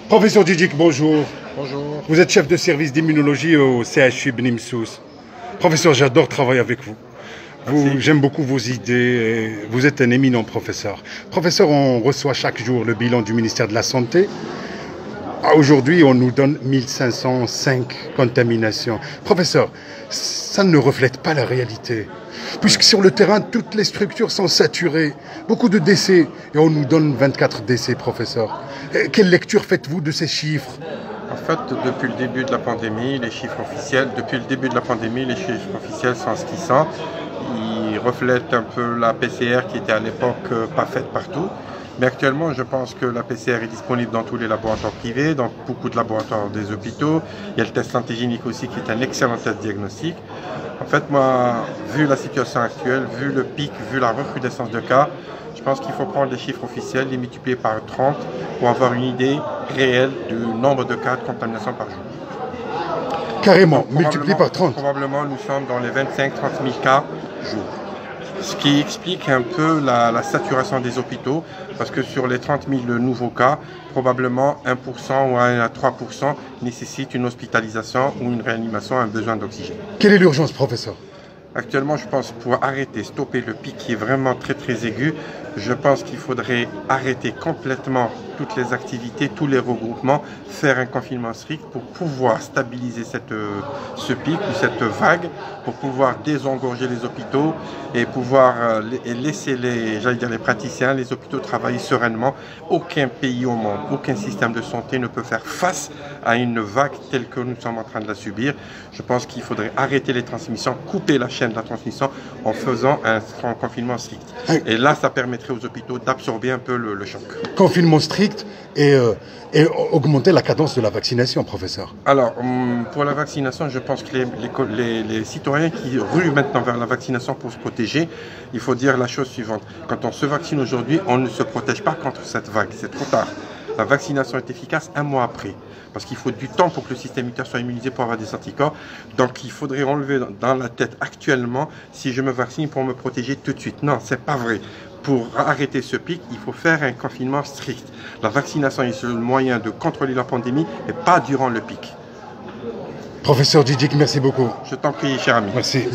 Professeur Djidik, bonjour. Bonjour. Vous êtes chef de service d'immunologie au CHU Bnimsous. Professeur, j'adore travailler avec vous. J'aime beaucoup vos idées. Vous êtes un éminent professeur. Professeur, on reçoit chaque jour le bilan du ministère de la Santé. Aujourd'hui, on nous donne 1505 contaminations. Professeur, ça ne reflète pas la réalité. Puisque sur le terrain, toutes les structures sont saturées. Beaucoup de décès. Et on nous donne 24 décès, professeur. Quelle lecture faites-vous de ces chiffres? En fait, depuis le début de la pandémie, les chiffres officiels sont ce qu'ils sont. Ils reflètent un peu la PCR qui était à l'époque pas faite partout. Mais actuellement, je pense que la PCR est disponible dans tous les laboratoires privés, dans beaucoup de laboratoires des hôpitaux. Il y a le test antigénique aussi qui est un excellent test diagnostic. En fait, moi, vu la situation actuelle, vu le pic, vu la recrudescence de cas, je pense qu'il faut prendre les chiffres officiels, les multiplier par 30 pour avoir une idée réelle du nombre de cas de contamination par jour. Carrément, multiplié par 30. Probablement, nous sommes dans les 25-30 000 cas jour. Ce qui explique un peu la saturation des hôpitaux, parce que sur les 30 000 nouveaux cas, probablement 1% ou 1 à 3% nécessitent une hospitalisation ou une réanimation, un besoin d'oxygène. Quelle est l'urgence, professeur? Actuellement, je pense pour stopper le pic qui est vraiment très aigu, je pense qu'il faudrait arrêter complètement toutes les activités, tous les regroupements, faire un confinement strict pour pouvoir stabiliser ce pic ou cette vague, pour pouvoir désengorger les hôpitaux et pouvoir laisser les praticiens, les hôpitaux travailler sereinement. Aucun pays au monde, aucun système de santé ne peut faire face à une vague telle que nous sommes en train de la subir. Je pense qu'il faudrait arrêter les transmissions, couper la chaîne de la transmission en faisant un confinement strict. Et là, ça permettrait aux hôpitaux d'absorber un peu le choc. Confinement strict et augmenter la cadence de la vaccination, professeur. Alors, pour la vaccination, je pense que les citoyens qui ruent maintenant vers la vaccination pour se protéger, il faut dire la chose suivante. Quand on se vaccine aujourd'hui, on ne se protège pas contre cette vague, c'est trop tard. La vaccination est efficace un mois après, parce qu'il faut du temps pour que le système immunitaire soit immunisé pour avoir des anticorps. Donc il faudrait enlever dans la tête actuellement, si je me vaccine pour me protéger tout de suite. Non, c'est pas vrai. Pour arrêter ce pic, il faut faire un confinement strict. La vaccination est le moyen de contrôler la pandémie et pas durant le pic. Professeur Djidik, merci beaucoup. Je t'en prie, cher ami. Merci.